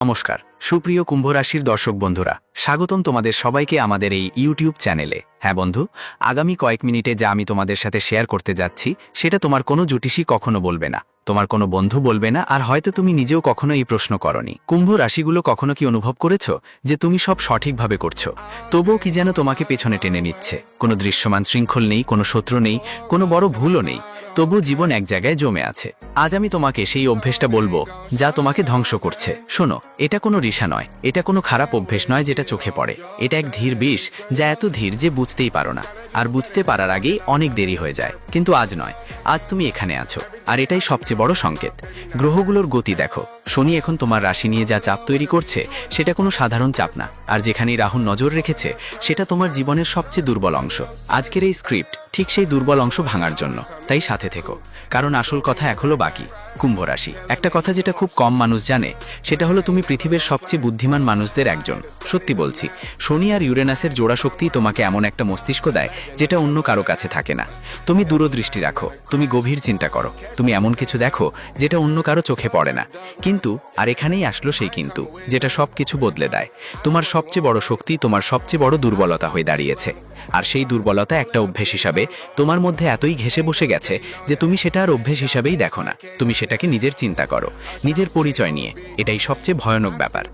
নমস্কার সুপ্রিয় কুম্ভ রাশির দর্শক বন্ধুরা, স্বাগতম তোমাদের সবাইকে আমাদের এই ইউটিউব চ্যানেলে। হ্যাঁ বন্ধু, আগামী কয়েক মিনিটে যা আমি তোমাদের সাথে শেয়ার করতে যাচ্ছি সেটা তোমার কোনো জ্যোতিষী কখনো বলবে না, তোমার কোনো বন্ধু বলবে না, আর হয়তো তুমি নিজেও কখনো এই প্রশ্ন করনি। কুম্ভ রাশিগুলো কখনো কি অনুভব করেছো যে তুমি সব সঠিকভাবে করছো, তবুও কি যেন তোমাকে পেছনে টেনে নিচ্ছে? কোনো দৃশ্যমান শৃঙ্খল নেই, কোনো শত্রু নেই, কোনো বড় ভুলও নেই, তবু জীবন এক জায়গায় জমে আছে। আজ আমি তোমাকে সেই অভ্যেসটা বলবো যা তোমাকে ধ্বংস করছে। শোনো, এটা কোনো রিসা নয়, এটা কোনো খারাপ অভ্যেস নয় যেটা চোখে পড়ে। এটা এক ধীর বিষ, যা এত ধীর যে বুঝতেই পারো না, আর বুঝতে পারার আগেই অনেক দেরি হয়ে যায়। কিন্তু আজ নয়, আজ তুমি এখানে আছো, আর এটাই সবচেয়ে বড় সংকেত। গ্রহগুলোর গতি দেখো। শনি এখন তোমার রাশি নিয়ে যা চাপ তৈরি করছে সেটা কোনো সাধারণ চাপ না, আর যেখানেই রাহু নজর রেখেছে সেটা তোমার জীবনের সবচেয়ে দুর্বল অংশ। আজকের এই স্ক্রিপ্ট ঠিক সেই দুর্বল অংশ ভাঙার জন্য, তাই সাথে থেকো, কারণ আসল কথা এখনো বাকি। কুম্ভ রাশি, একটা কথা যেটা খুব কম মানুষ জানে সেটা হলো তুমি পৃথিবীর সবচেয়ে বুদ্ধিমান মানুষদের একজন। সত্যি বলছি, শনি আর ইউরেনাসের জোড়া শক্তি তোমাকে এমন একটা মস্তিষ্ক দেয় যেটা অন্য কারো কাছে থাকে না। তুমি দূরদৃষ্টি রাখো, তুমি গভীর চিন্তা করো, তুমি এমন কিছু দেখো যেটা অন্য কারো চোখে পড়ে না। কিন্তু আর এখানেই আসলো সেই কিন্তু, যেটা সব কিছু বদলে দেয়। তোমার সবচেয়ে বড় শক্তি তোমার সবচেয়ে বড় দুর্বলতা হয়ে দাঁড়িয়েছে, আর সেই দুর্বলতা একটা অভ্যেস হিসাবে তোমার মধ্যে এতই ঘেঁষে বসে গেছে যে তুমি সেটা আর অভ্যেস হিসাবেই দেখো না, তুমি সেটাকে নিজের চিন্তা করো, নিজের পরিচয় নিয়ে। এটাই সবচেয়ে ভয়ানক ব্যাপার।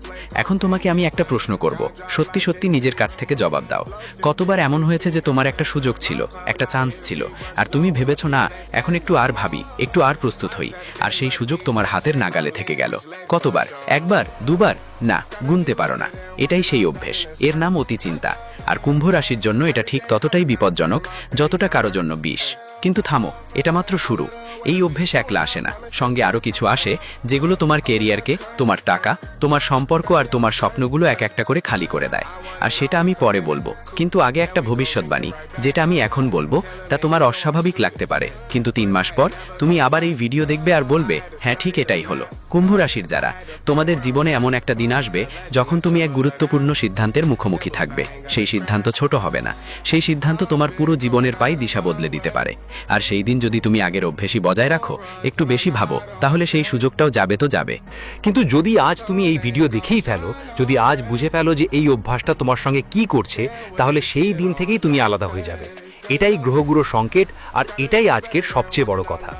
এখন তোমাকে আমি একটা প্রশ্ন করব, সত্যি সত্যি নিজের কাছ থেকে জবাব দাও। কতবার এমন হয়েছে যে তোমার একটা সুযোগ ছিল, একটা চান্স ছিল, আর তুমি ভেবেছো না এখন একটু আর ভাবি, একটু আর প্রস্তুত হই, আর সেই সুযোগ তোমার হাতের নাগালে থেকে গেল? কতবার? একবার, দুবার? না, গুনতে পারো না। এটাই সেই অভ্যেস, এর নাম অতি চিন্তা। আর কুম্ভ রাশির জন্য এটা ঠিক ততটাই বিপজ্জনক যতটা কারো জন্য বিষ। কিন্তু থামো, এটা মাত্র শুরু। এই অভ্যেস একলা আসে না, সঙ্গে আরও কিছু আসে যেগুলো তোমার কেরিয়ারকে, তোমার টাকা, তোমার সম্পর্ক আর তোমার স্বপ্নগুলো এক একটা করে খালি করে দেয়। আর সেটা আমি পরে বলবো, কিন্তু আগে একটা ভবিষ্যৎবাণী, যেটা আমি এখন বলবো তা তোমার অস্বাভাবিক লাগতে পারে, কিন্তু 3 মাস পর তুমি আবার এই ভিডিও দেখবে আর বলবে হ্যাঁ ঠিক এটাই হলো। কুম্ভ রাশির যারা, তোমাদের জীবনে এমন একটা দিন আসবে যখন তুমি এক গুরুত্বপূর্ণ সিদ্ধান্তের মুখোমুখি থাকবে। সেই সিদ্ধান্ত ছোট হবে না, সেই সিদ্ধান্ত তোমার পুরো জীবনের পাই দিশা বদলে দিতে পারে। আর সেই দিন যদি তুমি আগের অভ্যেসই বজায় রাখো, একটু বেশি ভাবো, তাহলে সেই সুযোগটাও যাবে তো যাবে। কিন্তু যদি আজ তুমি এই ভিডিও দেখেই ফেলো, যদি আজ বুঝে ফেলো যে এই অভ্যাসটা তোমার সঙ্গে কি করছে, তাহলে সেই দিন থেকেই তুমি আলাদা হয়ে যাবে। এটাই গ্রহগুলোর সংকেত, আর এটাই আজকের সবচেয়ে বড় কথা।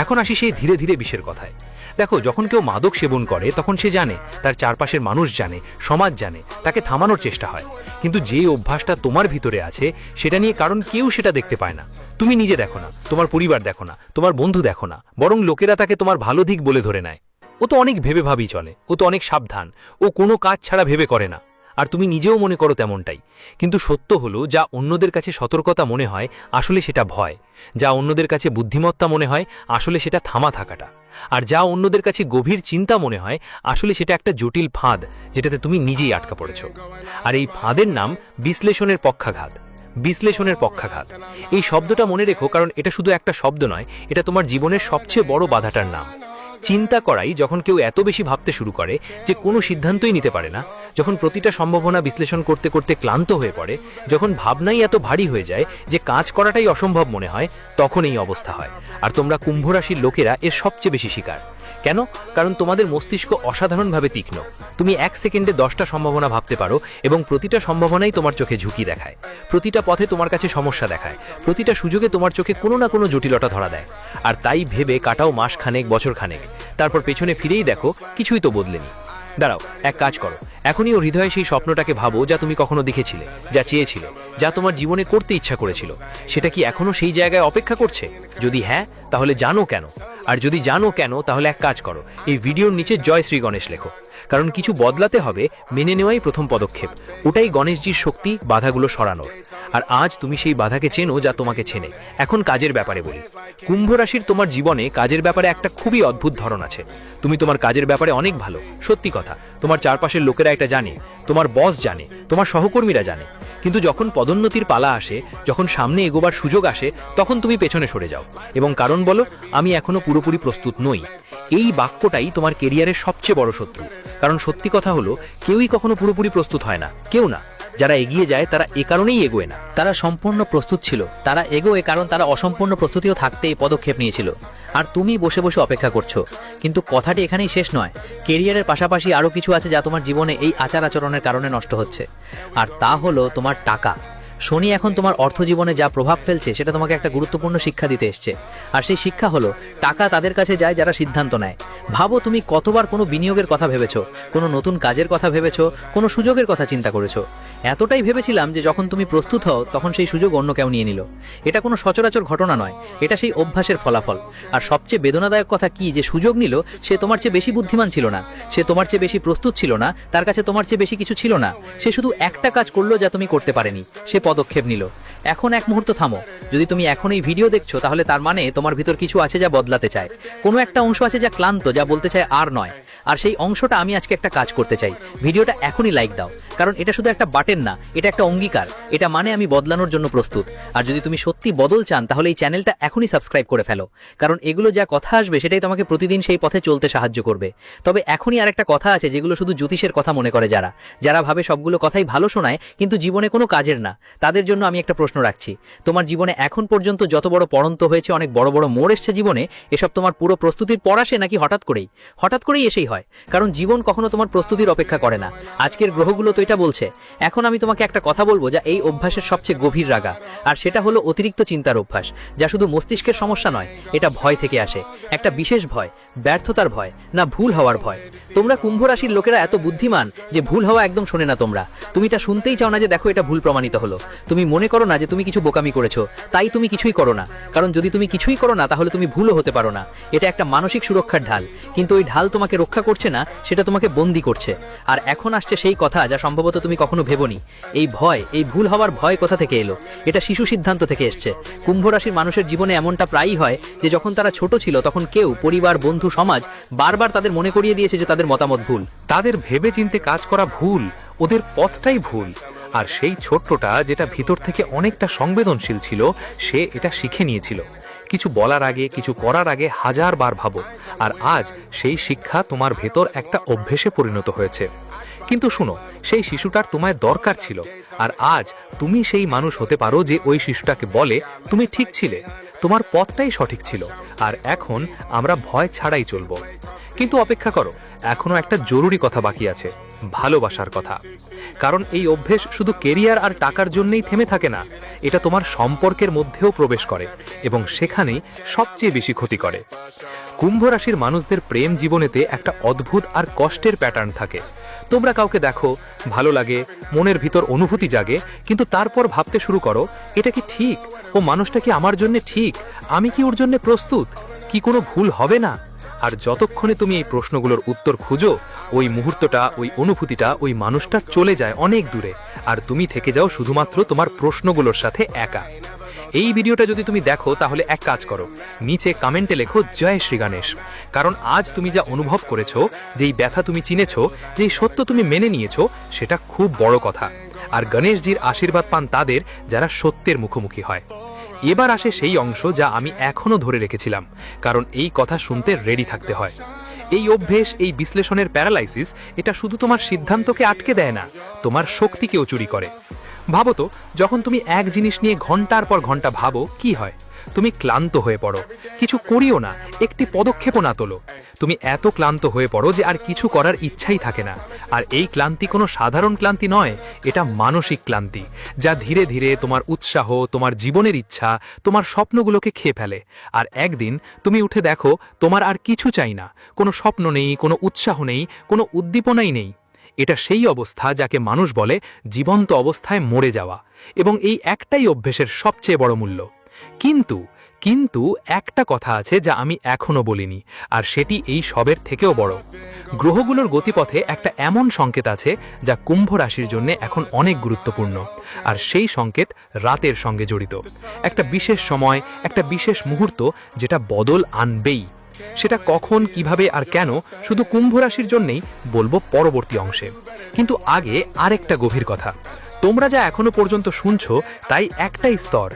এখন আসি সেই ধীরে ধীরে বিষের কথায়। দেখো, যখন কেউ মাদক সেবন করে তখন সে জানে, তার চারপাশের মানুষ জানে, সমাজ জানে, তাকে থামানোর চেষ্টা হয়। কিন্তু যে অভ্যাসটা তোমার ভিতরে আছে সেটা নিয়ে কারণ কেউ সেটা দেখতে পায় না। তুমি নিজে দেখো না, তোমার পরিবার দেখো না, তোমার বন্ধু দেখো না, বরং লোকেরা তাকে তোমার ভালো দিক বলে ধরে নেয়। ও তো অনেক ভেবে ভাবি চলে, ও তো অনেক সাবধান, ও কোনো কাজ ছাড়া ভেবে করে না। আর তুমি নিজেও মনে করো তেমনটাই। কিন্তু সত্য হলো, যা অন্যদের কাছে সতর্কতা মনে হয় আসলে সেটা ভয়, যা অন্যদের কাছে বুদ্ধিমত্তা মনে হয় আসলে সেটা থামা থাকাটা, আর যা অন্যদের কাছে গভীর চিন্তা মনে হয় আসলে সেটা একটা জটিল ফাঁদ, যেটাতে তুমি নিজেই আটকা পড়েছ। আর এই ফাঁদের নাম বিশ্লেষণের পক্ষাঘাত। বিশ্লেষণের পক্ষাঘাত, এই শব্দটা মনে রেখো, কারণ এটা শুধু একটা শব্দ নয়, এটা তোমার জীবনের সবচেয়ে বড় বাধাটার নাম। চিন্তা করাই যখন কেউ এত বেশি ভাবতে শুরু করে যে কোনো সিদ্ধান্তই নিতে পারে না, যখন প্রতিটা সম্ভাবনা বিশ্লেষণ করতে করতে ক্লান্ত হয়ে পড়ে, যখন ভাবনাই এত ভারী হয়ে যায় যে কাজ করাটাই অসম্ভব মনে হয়, তখন এই অবস্থা হয়। আর তোমরা কুম্ভ রাশির লোকেরা এর সবচেয়ে বেশি শিকার। কেন? কারণ তোমাদের মস্তিষ্ক অসাধারণভাবে তীক্ষ্ণ। তুমি 1 সেকেন্ডে 10টা সম্ভাবনা ভাবতে পারো, এবং প্রতিটা সম্ভাবনাই তোমার চোখে ঝুঁকি দেখায়, প্রতিটা পথে তোমার কাছে সমস্যা দেখায়, প্রতিটা সুযোগে তোমার চোখে কোনো না কোনো জটিলতা ধরা দেয়। আর তাই ভেবে কাটাও মাস খানেক, বছর খানেক, তারপর পেছনে ফিরেই দেখো কিছুই তো বদলেনি। দাঁড়াও, এক কাজ করো, এখনই ওর হৃদয়ে সেই স্বপ্নটাকে ভাবো যা তুমি কখনো দেখেছিলে, যা চেয়েছিলে, যা তোমার জীবনে করতে ইচ্ছা করেছিল। সেটা কি এখনো সেই জায়গায় অপেক্ষা করছে? যদি হ্যাঁ, তাহলে জানো কেন। আর যদি জানো কেন, তাহলে এক কাজ করো, এই ভিডিওর নিচে জয় শ্রী গণেশ লেখো। কারণ কিছু বদলাতে হবে, মেনে নেওয়াই প্রথম পদক্ষেপ। ওটাই গণেশজির শক্তি, বাধাগুলো সরানোর। আর আজ তুমি সেই বাধাকে চেনো যা তোমাকে চেনে। এখন কাজের ব্যাপারে বলি। কুম্ভ রাশির তোমার জীবনে কাজের ব্যাপারে একটা খুবই অদ্ভুত ধরন আছে। তুমি তোমার কাজের ব্যাপারে অনেক ভালো, সত্যি কথা। তোমার চারপাশের লোকেরা এটা জানে, তোমার বস জানে, তোমার সহকর্মীরা জানে। কিন্তু যখন পদোন্নতির পালা আসে, যখন সামনে এগোবার সুযোগ আসে, তখন তুমি পেছনে সরে যাও এবং কারণ বলো, আমি এখনো পুরোপুরি প্রস্তুত নই। এই বাক্যটাই তোমার কেরিয়ারের সবচেয়ে বড় শত্রু। কারণ সত্যি কথা হলো, কেউই কখনো পুরোপুরি প্রস্তুত হয় না, কেউ না। যারা এগিয়ে যায় তারা এ কারণেই এগোয় না। তারা সম্পূর্ণ প্রস্তুত ছিল, তারা এগোয় কারণ তারা অসম্পূর্ণ প্রস্তুতিও থাকতে এই পদক্ষেপ নিয়েছিল। আর তুমি বসে বসে অপেক্ষা করছো। কিন্তু কথাটি এখানেই শেষ নয়। কেরিয়ারের পাশাপাশি আরও কিছু আছে যা তোমার জীবনে এই আচার আচরণের কারণে নষ্ট হচ্ছে, আর তা হলো তোমার টাকা। শনি এখন তোমার অর্থজীবনে যা প্রভাব ফেলছে সেটা তোমাকে একটা গুরুত্বপূর্ণ শিক্ষা দিতে এসছে। আর সেই শিক্ষা হলো টাকা তাদের কাছে যায় যারা সিদ্ধান্ত নেয়। ভাবো তুমি কতবার কোনো বিনিয়োগের কথা ভেবেছো, কোনো নতুন কাজের কথা ভেবেছো, কোনো সুযোগের কথা চিন্তা করেছো। এতটাই ভেবেছিলাম যে যখন তুমি প্রস্তুত হও তখন সেই সুযোগ অন্য কেউ নিয়ে নিল। এটা কোনো সচরাচর ঘটনা নয়, এটা সেই অভ্যাসের ফলাফল। আর সবচেয়ে বেদনাদায়ক কথা কি, যে সুযোগ নিল সে তোমার চেয়ে বেশি বুদ্ধিমান ছিল না, সে তোমার চেয়ে বেশি প্রস্তুত ছিল না, তার কাছে তোমার চেয়ে বেশি কিছু ছিল না। সে শুধু একটা কাজ করলো যা তুমি করতে পারেনি, সে পদক্ষেপ নিল। এখন এক মুহূর্ত থামো। যদি তুমি এখন এই ভিডিও দেখছো তাহলে তার মানে তোমার ভিতর কিছু আছে যা বদলাতে চায়। কোনো একটা অংশ আছে যা ক্লান্ত, যা বলতে চায় আর নয়। আর সেই অংশটা আমি আজকে একটা কাজ করতে চাই। ভিডিওটা এখনই লাইক দাও, কারণ এটা শুধু একটা বাটন না, এটা একটা অঙ্গীকার। এটা মানে আমি বদলানোর জন্য প্রস্তুত। আর যদি তুমি সত্যি বদল চান তাহলে এই চ্যানেলটা এখনই সাবস্ক্রাইব করে ফেলো, কারণ এগুলো যা কথা আসবে সেটাই তোমাকে প্রতিদিন সেই পথে চলতে সাহায্য করবে। তবে এখনই আরেকটা কথা আছে যেগুলো শুধু জ্যোতিষের কথা মনে করে যারা ভাবে সবগুলো কথাই ভালো শোনায় কিন্তু জীবনে কোনো কাজের না, তাদের জন্য আমি একটা প্রশ্ন রাখছি। তোমার জীবনে এখন পর্যন্ত যত বড় পড়ন্ত হয়েছে, অনেক বড় বড় মোড় এসছে জীবনে, এসব তোমার পুরো প্রস্তুতির পর আসে নাকি হঠাৎ করেই এসেই হয়? কারণ জীবন কখনো তোমার প্রস্তুতির অপেক্ষা করে না। আজকের গ্রহগুলো তো এটা বলছে। এখন আমি তোমাকে একটা কথা বলবো যা এই অভ্যাসের সবচেয়ে গভীর রাগা, আর সেটা হলো অতিরিক্ত চিন্তার অভ্যাস, যা শুধু মস্তিষ্কের সমস্যা নয়, এটা ভয় থেকে আসে। একটা বিশেষ ভয়, ব্যর্থতার ভয়, না ভুল হওয়ার ভয়। তোমরা কুম্ভ রাশির লোকেরা এত বুদ্ধিমান যে ভুল হওয়া একদম শোনে না তুমি এটা শুনতেই চাও না যে দেখো এটা ভুল প্রমাণিত হলো। তুমি মনে করো না যে তুমি কিছু বোকামি করেছো, তাই তুমি কিছুই করো না। কারণ যদি তুমি কিছুই করো না তাহলে তুমি ভুলও হতে পারো না। এটা একটা মানসিক সুরক্ষার ঢাল, কিন্তু ওই ঢাল তোমাকে রক্ষা করছে না, সেটা তোমাকে বন্দী করছে। আর এখন আসছে সেই কথা যা সম্ভবত তুমি কখনো ভেবোনি। এই ভয়, এই ভুল হওয়ার ভয় কোথা থেকে এলো? এটা শিশু সিদ্ধান্ত থেকে এসছে। কুম্ভ রাশির মানুষের জীবনে এমনটা প্রায়ই হয় যে যখন তারা ছোট ছিল তখন কেউ, পরিবার, বন্ধু, সমাজ বারবার তাদের মনে করিয়ে দিয়েছে যে তাদের মতামত ভুল, তাদের ভেবে চিন্তে কাজ করা ভুল, ওদের পথটাই ভুল। আর সেই ছোট্টটা যেটা ভিতর থেকে অনেকটা সংবেদনশীল ছিল, সে এটা শিখে নিয়েছিল। কিছু বলার আগে, কিছু করার আগে 1000 বার ভাবো। আর আজ সেই শিক্ষা তোমার ভেতর একটা অভ্যেসে পরিণত হয়েছে। কিন্তু শুনো, সেই শিশুটার তোমায় দরকার ছিল। আর আজ তুমি সেই মানুষ হতে পারো যে ওই শিশুটাকে বলে তুমি ঠিক ছিলে, তোমার পথটাই সঠিক ছিল। আর এখন আমরা ভয় ছাড়াই চলবো। কিন্তু অপেক্ষা করো, এখনো একটা জরুরি কথা বাকি আছে, ভালোবাসার কথা। কারণ এই অভ্যেস শুধু কেরিয়ার আর টাকার জন্যই থেমে থাকে না, এটা তোমার সম্পর্কের মধ্যেও প্রবেশ করে এবং সেখানেই সবচেয়ে বেশি ক্ষতি করে। কুম্ভ রাশির মানুষদের প্রেম জীবনেতে একটা অদ্ভুত আর কষ্টের প্যাটার্ন থাকে। তোমরা কাউকে দেখো, ভালো লাগে, মনের ভিতর অনুভূতি জাগে, কিন্তু তারপর ভাবতে শুরু করো, এটা কি ঠিক? ও মানুষটা কি আমার জন্য ঠিক? আমি কি ওর জন্য প্রস্তুত? কি কোনো ভুল হবে না? আর যতক্ষণে তুমি এই প্রশ্নগুলোর উত্তর খুঁজো, ওই মুহূর্তটা, ওই অনুভূতিটা, ওই মানুষটা চলে যায় অনেক দূরে, আর তুমি থেকে যাও শুধুমাত্র তোমার প্রশ্নগুলোর সাথে একা। এই ভিডিওটা যদি তুমি দেখো তাহলে এক কাজ করো, নিচে কমেন্টে লেখো জয় শ্রী গণেশ। কারণ আজ তুমি যা অনুভব করেছো, যেই ব্যথা তুমি চিনেছো, যেই সত্য তুমি মেনে নিয়েছো, সেটা খুব বড় কথা। আর গণেশজির আশীর্বাদ পান তাদের যারা সত্যের মুখোমুখি হয়। এবার আসে সেই অংশ যা আমি এখনো ধরে রেখেছিলাম, কারণ এই কথা শুনতে রেডি থাকতে হয়। এই অভ্যেস, এই বিশ্লেষণের প্যারালাইসিস, এটা শুধু তোমার সিদ্ধান্তকে আটকে দেয় না, তোমার শক্তিকেও চুরি করে। ভাবো তো, যখন তুমি এক জিনিস নিয়ে ঘন্টার পর ঘন্টা ভাবো, কি হয়? তুমি ক্লান্ত হয়ে পড়ো, কিছু করিও না, একটি পদক্ষেপও না তোলো। তুমি এত ক্লান্ত হয়ে পড়ো যে আর কিছু করার ইচ্ছাই থাকে না। আর এই ক্লান্তি কোনো সাধারণ ক্লান্তি নয়, এটা মানসিক ক্লান্তি, যা ধীরে ধীরে তোমার উৎসাহ, তোমার জীবনের ইচ্ছা, তোমার স্বপ্নগুলোকে খেয়ে ফেলে। আর একদিন তুমি উঠে দেখো, তোমার আর কিছু চাই না, কোনো স্বপ্ন নেই, কোনো উৎসাহ নেই, কোনো উদ্দীপনাই নেই। এটা সেই অবস্থা যাকে মানুষ বলে জীবন্ত অবস্থায় মরে যাওয়া, এবং এই একটাই অভ্যেসের সবচেয়ে বড় মূল্য। কিন্তু একটা কথা আছে যা আমি এখনো বলিনি, আর সেটি এই সবের থেকেও বড়। গ্রহগুলোর গতিপথে একটা এমন সংকেত আছে যা কুম্ভ রাশির জন্য এখন অনেক গুরুত্বপূর্ণ, আর সেই সংকেত রাতের সঙ্গে জড়িত। একটা বিশেষ সময়, একটা বিশেষ মুহূর্ত যেটা বদল আনবেই। সেটা কখন, কিভাবে আর কেন, শুধু কুম্ভ রাশির জন্যই বলবো পরবর্তী অংশে। কিন্তু আগে আরেকটা গভীর কথা, তোমরা যা এখনো পর্যন্ত শুনছো তাই একটাই স্তর,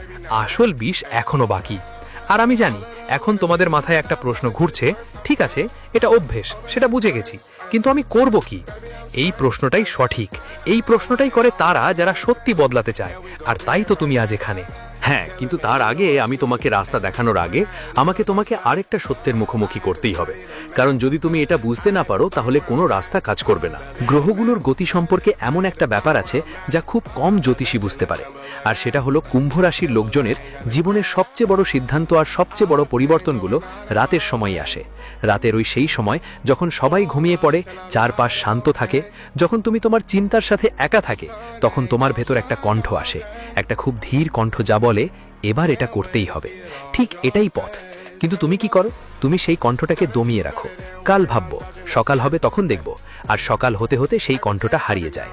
আসল বিষ এখনো বাকি। আর আমি জানি এখন তোমাদের মাথায় একটা প্রশ্ন ঘুরছে, ঠিক আছে, এটা অভ্যেস, সেটা বুঝে গেছি, কিন্তু আমি করব কি? এই প্রশ্নটাই সঠিক, এই প্রশ্নটাই করে তারা যারা সত্যি বদলাতে চায়। আর তাই তো তুমি আজ এখানে। হ্যাঁ, কিন্তু তার আগে আমি তোমাকে রাস্তা দেখানোর আগে আমাকে তোমাকে আরেকটা সত্যের মুখোমুখি করতেই হবে। কারণ যদি তুমি এটা বুঝতে না পারো তাহলে কোনো রাস্তা কাজ করবে না। গ্রহগুলোর গতি সম্পর্কে এমন একটা ব্যাপার আছে যা খুব কম জ্যোতিষী বুঝতে পারে, আর সেটা হলো কুম্ভ রাশির লোকজনের জীবনের সবচেয়ে বড় সিদ্ধান্ত আর সবচেয়ে বড় পরিবর্তনগুলো রাতের সময়ই আসে। রাতের ওই সেই সময় যখন সবাই ঘুমিয়ে পড়ে, চারপাশ শান্ত থাকে, যখন তুমি তোমার চিন্তার সাথে একা থাকে, তখন তোমার ভেতর একটা কণ্ঠ আসে, একটা খুব ধীর কণ্ঠ যা বলে এবার এটা করতেই হবে, ঠিক এটাই পথ। কিন্তু তুমি কি করো? তুমি সেই কণ্ঠটাকে দমিয়ে রাখো। কাল ভাববো, সকাল হবে তখন দেখব, আর সকাল হতে হতে সেই কণ্ঠটা হারিয়ে যায়।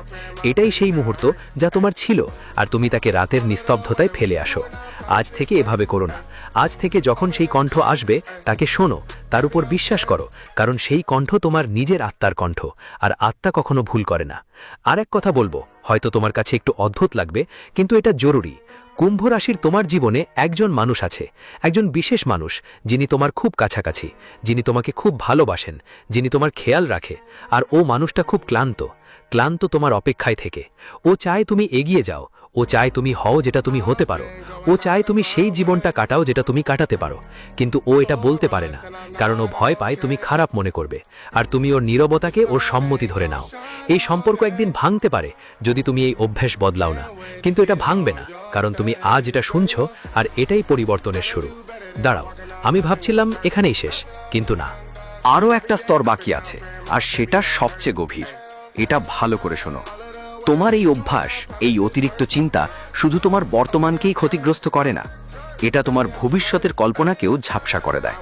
এটাই সেই মুহূর্ত যা তোমার ছিল, আর তুমি তাকে রাতের নিস্তব্ধতায় ফেলে আসো। আজ থেকে এভাবে করো না। আজ থেকে যখন সেই কণ্ঠ আসবে তাকে শোনো, তার উপর বিশ্বাস করো, কারণ সেই কণ্ঠ তোমার নিজের আত্মার কণ্ঠ, আর আত্মা কখনো ভুল করে না। আর এক কথা বলবো, হয়তো তোমার কাছে একটু অদ্ভুত লাগবে, কিন্তু এটা জরুরি। কুম্ভ রাশির তোমার জীবনে একজন মানুষ আছে, একজন বিশেষ মানুষ, যিনি তোমার খুব কাছাকাছি, যিনি তোমাকে খুব ভালোবাসেন, যিনি তোমার খেয়াল রাখে। আর ও মানুষটা খুব ক্লান্ত তোমার অপেক্ষায় থেকে। ও চায় তুমি এগিয়ে যাও, ও চায় তুমি হও যেটা তুমি হতে পারো, ও চায় তুমি সেই জীবনটা কাটাও যেটা তুমি কাটাতে পারো। কিন্তু ও এটা বলতে পারে না, কারণ ও ভয় পায় তুমি খারাপ মনে করবে, আর তুমি ওর নীরবতাকে ওর সম্মতি ধরে নাও। এই সম্পর্ক একদিন ভাঙতে পারে যদি তুমি এই অভ্যাস বদলাও না, কিন্তু এটা ভাঙবে না, কারণ তুমি আজ এটা শুনছো, আর এটাই পরিবর্তনের শুরু। দাঁড়াও, আমি ভাবছিলাম এখানেই শেষ, কিন্তু না। আরও একটা স্তর বাকি আছে, আর সেটা সবচেয়ে গভীর। এটা ভালো করে শোনো। তোমার এই অভ্যাস, এই অতিরিক্ত চিন্তা শুধু তোমার বর্তমানকেই ক্ষতিগ্রস্ত করে না, এটা তোমার ভবিষ্যতের কল্পনাকেও ঝাপসা করে দেয়।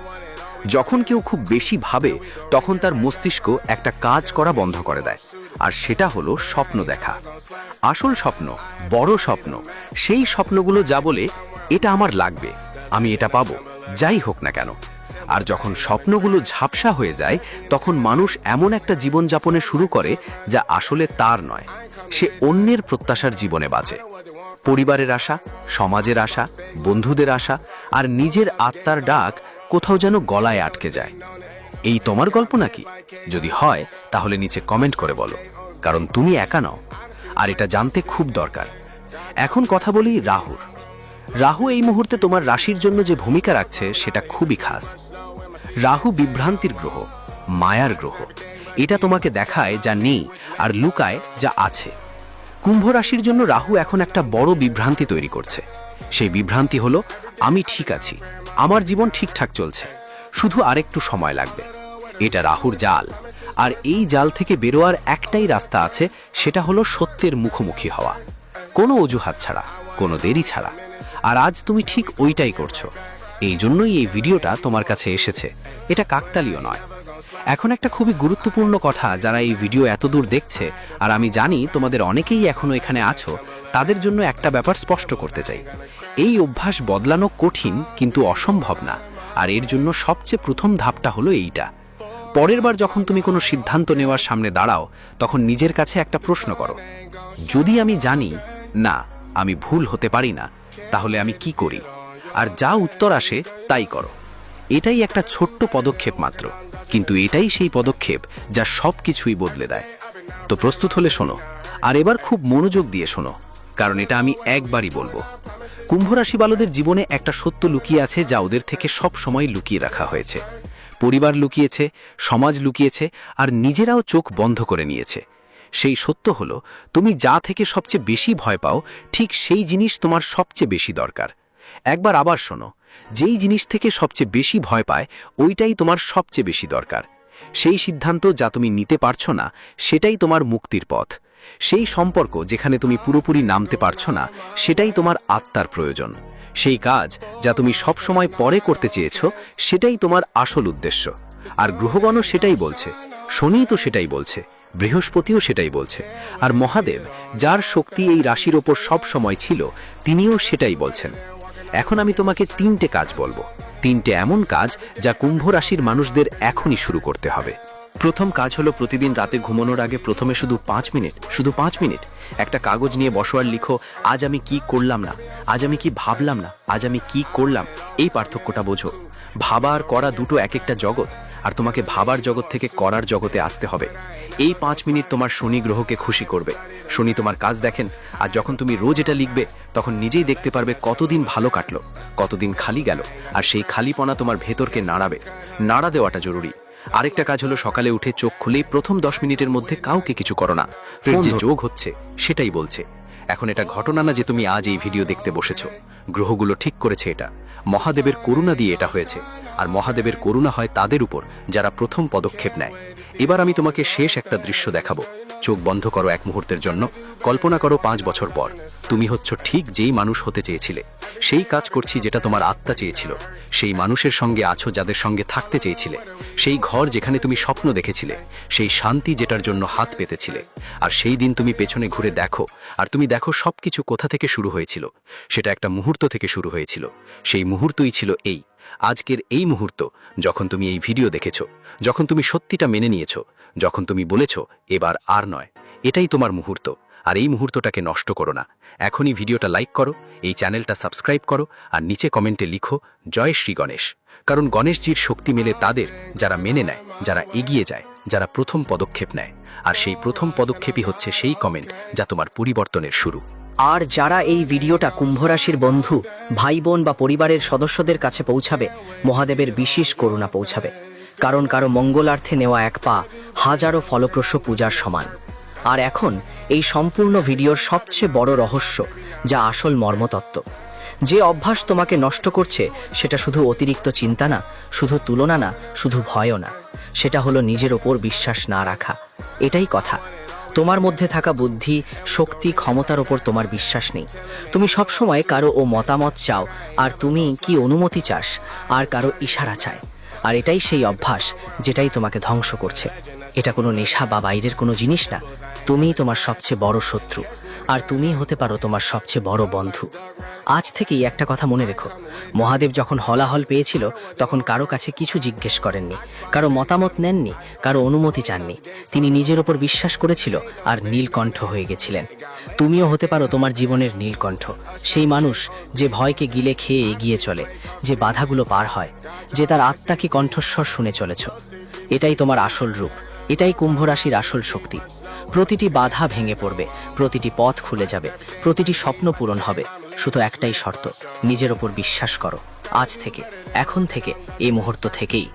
যখন কেউ খুব বেশি ভাবে, তখন তার মস্তিষ্ক একটা কাজ করা বন্ধ করে দেয়, আর সেটা হলো স্বপ্ন দেখা। আসল স্বপ্ন, বড় স্বপ্ন, সেই স্বপ্নগুলো যা বলে এটা আমার লাগবে, আমি এটা পাবো, যাই হোক না কেন। আর যখন স্বপ্নগুলো ঝাপসা হয়ে যায়, তখন মানুষ এমন একটা জীবনযাপনে শুরু করে যা আসলে তার নয়। সে অন্যের প্রত্যাশার জীবনে বাঁচে। পরিবারের আশা, সমাজের আশা, বন্ধুদের আশা, আর নিজের আত্মার ডাক কোথাও যেন গলায় আটকে যায়। এই তোমার গল্প নাকি? যদি হয় তাহলে নিচে কমেন্ট করে বলো, কারণ তুমি একা নও, আর এটা জানতে খুব দরকার। এখন কথা বলি রাহুর। রাহু এই মুহূর্তে তোমার রাশির জন্য যে ভূমিকা রাখছে সেটা খুবই খাস। রাহু বিভ্রান্তির গ্রহ, মায়ার গ্রহ। এটা তোমাকে দেখায় যা নেই, আর লুকায় যা আছে। কুম্ভ রাশির জন্য রাহু এখন একটা বড় বিভ্রান্তি তৈরি করছে। সেই বিভ্রান্তি হলো, আমি ঠিক আছি, আমার জীবন ঠিকঠাক চলছে, শুধু আরেকটু সময় লাগবে। এটা রাহুর জাল, আর এই জাল থেকে বেরোয়ার একটাই রাস্তা আছে, সেটা হলো সত্যের মুখোমুখি হওয়া, কোনো অজুহাত ছাড়া, কোনো দেরি ছাড়া। আর আজ তুমি ঠিক ওইটাই করছো। এই জন্যই এই ভিডিওটা তোমার কাছে এসেছে, এটা কাকতালীয় নয়। এখন একটা খুবই গুরুত্বপূর্ণ কথা, যারা এই ভিডিও এতদূর দেখছে, আর আমি জানি তোমাদের অনেকেই এখনো এখানে আছো, তাদের জন্য একটা ব্যাপার স্পষ্ট করতে চাই। এই অভ্যাস বদলানো কঠিন, কিন্তু অসম্ভব না। আর এর জন্য সবচেয়ে প্রথম ধাপটা হলো এইটা। পরের বার যখন তুমি কোনো সিদ্ধান্ত নেওয়ার সামনে দাঁড়াও, তখন নিজের কাছে একটা প্রশ্ন করো, যদি আমি জানি না আমি ভুল হতে পারি না, তাহলে আমি কি করি? আর যা উত্তর আসে তাই করো। এটাই একটা ছোট্ট পদক্ষেপ মাত্র, কিন্তু এটাই সেই পদক্ষেপ যা সব কিছুই বদলে দেয়। তো প্রস্তুত হলে শোনো, আর এবার খুব মনোযোগ দিয়ে শোনো, কারণ এটা আমি একবারই বলবো। কুম্ভ রাশি বালকদের জীবনে একটা সত্য লুকিয়ে আছে, যা ওদের থেকে সব সময় লুকিয়ে রাখা হয়েছে। পরিবার লুকিয়েছে, সমাজ লুকিয়েছে, আর নিজেরাও চোখ বন্ধ করে নিয়েছে। সেই সত্য হলো, তুমি যা থেকে সবচেয়ে বেশি ভয় পাও, ঠিক সেই জিনিস তোমার সবচেয়ে বেশি দরকার। একবার আবার শোনো, যেই জিনিস থেকে সবচেয়ে বেশি ভয় পায়, ওইটাই তোমার সবচেয়ে বেশি দরকার। সেই সিদ্ধান্ত যা তুমি নিতে পারছো না, সেটাই তোমার মুক্তির পথ। সেই সম্পর্ক যেখানে তুমি পুরোপুরি নামতে পারছো না, সেটাই তোমার আত্মার প্রয়োজন। সেই কাজ যা তুমি সব সময় পরে করতে চেয়েছো, সেটাই তোমার আসল উদ্দেশ্য। আর গ্রহগণও সেটাই বলছে, শনিই তো সেটাই বলছে, বৃহস্পতিও সেটাই বলছে, আর মহাদেব, যার শক্তি এই রাশির ওপর সব সময় ছিল, তিনিও সেটাই বলছেন। এখন আমি তোমাকে 3টে কাজ বলবো, 3টে এমন কাজ যা কুম্ভ রাশির মানুষদের এখনই শুরু করতে হবে। প্রথম কাজ হলো, প্রতিদিন রাতে ঘুমানোর আগে প্রথমে শুধু 5 মিনিট একটা কাগজ নিয়ে বসো আর লিখো, আজ আমি কি করলাম না, আজ আমি কি ভাবলাম না, আজ আমি কি করলাম। এই পার্থক্যটা বোঝো। ভাবা আর করা দুটো এক একটা জগৎ, আর তোমাকে ভাবার জগৎ থেকে করার জগতে আসতে হবে। এই 5 মিনিট তোমার শনি গ্রহকে খুশি করবে। শনি তোমার কাজ দেখেন, আর যখন তুমি রোজ এটা লিখবে তখন নিজেই দেখতে পারবে কতদিন ভালো কাটলো, কতদিন খালি গেল, আর সেই খালিপনা তোমার ভেতরকে নাড়াবে। নাড়া দেওয়াটা জরুরি। আরেকটা কাজ হলো সকালে উঠে চোখ খুলেই প্রথম 10 মিনিটের মধ্যে কাউকে কিছু করো না। ফের যে যোগ হচ্ছে সেটাই বলছে। এখন এটা ঘটনা না যে তুমি আজ এই ভিডিও দেখতে বসেছো, গ্রহগুলো ঠিক করেছে এটা। মহাদেবের করুণা দিয়ে এটা হয়েছে, আর মহাদেবের করুণা হয় তাদের উপর যারা প্রথম পদক্ষেপ নেয়। এবার আমি তোমাকে শেষ একটা দৃশ্য দেখাবো। চোখ বন্ধ করো এক মুহূর্তের জন্য। কল্পনা করো 5 বছর পর তুমি হচ্ছ ঠিক যেই মানুষ হতে চেয়েছিলে। সেই কাজ করছি যেটা তোমার আত্মা চেয়েছিল। সেই মানুষের সঙ্গে আছো যাদের সঙ্গে থাকতে চেয়েছিলে। সেই ঘর যেখানে তুমি স্বপ্ন দেখেছিলে। সেই শান্তি যেটার জন্য হাত পেতেছিলে। আর সেই দিন তুমি পেছনে ঘুরে দেখো, আর তুমি দেখো সবকিছু কোথা থেকে শুরু হয়েছিল। সেটা একটা মুহূর্ত থেকে শুরু হয়েছিল। সেই মুহূর্তই ছিল এই আজকের এই মুহূর্ত, যখন তুমি এই ভিডিও দেখেছো, যখন তুমি সত্যিটা মেনে নিয়েছো, যখন তুমি বলেছো এবার আর নয়। এটাই তোমার মুহূর্ত, আর এই মুহূর্তটাকে নষ্ট করো না। এখনই ভিডিওটা লাইক করো, এই চ্যানেলটা সাবস্ক্রাইব করো, আর নিচে কমেন্টে লিখো জয় শ্রী গণেশ। কারণ গণেশজির শক্তি মেলে তাদের যারা মেনে নেয়, যারা এগিয়ে যায়, যারা প্রথম পদক্ষেপ নেয়। আর সেই প্রথম পদক্ষেপই হচ্ছে সেই কমেন্ট যা তোমার পরিবর্তনের শুরু। আর যারা এই ভিডিওটা কুম্ভ রাশির বন্ধু, ভাই বোন বা পরিবারের সদস্যদের কাছে পৌঁছাবে, মহাদেবের বিশেষ করুণা পৌঁছাবে। কারণ কারো মঙ্গলার্থে নেওয়া এক পা হাজারো ফলপ্রসূ পূজার সমান। আর এখন এই সম্পূর্ণ ভিডিওর সবচেয়ে বড় রহস্য, যা আসল মর্মতত্ত্ব। যে অভ্যাস তোমাকে নষ্ট করছে সেটা শুধু অতিরিক্ত চিন্তা না, শুধু তুলনা না, শুধু ভয়ও না। সেটা হলো নিজের ওপর বিশ্বাস না রাখা। এটাই কথা। তোমার মধ্যে থাকা বুদ্ধি, শক্তি, ক্ষমতার ওপর তোমার বিশ্বাস নেই। তুমি সবসময় কারো মতামত চাও, আর তুমি কি অনুমতি চাস, আর কারো ইশারা চায়। আর এটাই সেই অভ্যাস যেটাই তোমাকে ধ্বংস করছে। এটা কোনো নেশা বা বাইরের কোনো জিনিস না। তুমিই তোমার সবচেয়ে বড় শত্রু, আর তুমিই হতে পারো তোমার সবচেয়ে বড় বন্ধু। আজ থেকেই একটা কথা মনে রেখো, মহাদেব যখন হলাহল পেয়েছিল তখন কারো কাছে কিছু জিজ্ঞেস করেননি, কারো মতামত নেননি, কারো অনুমতি চাননি। তিনি নিজের ওপর বিশ্বাস করেছিল আর নীলকণ্ঠ হয়ে গেছিলেন। তুমিও হতে পারো তোমার জীবনের নীলকণ্ঠ, সেই মানুষ যে ভয়কে গিলে খেয়ে এগিয়ে চলে, যে বাধাগুলো পার হয়, যে তার আত্মাকে কণ্ঠস্বর শুনে চলেছ। এটাই তোমার আসল রূপ, এটাই কুম্ভ রাশির আসল শক্তি। প্রতিটি বাধা ভেঙে পড়বে, প্রতিটি পথ খুলে যাবে, প্রতিটি স্বপ্ন পূরণ হবে। শুধু একটাই শর্ত, নিজের ওপর বিশ্বাস করো। আজ থেকে, এখন থেকে, এই মুহূর্ত থেকেই।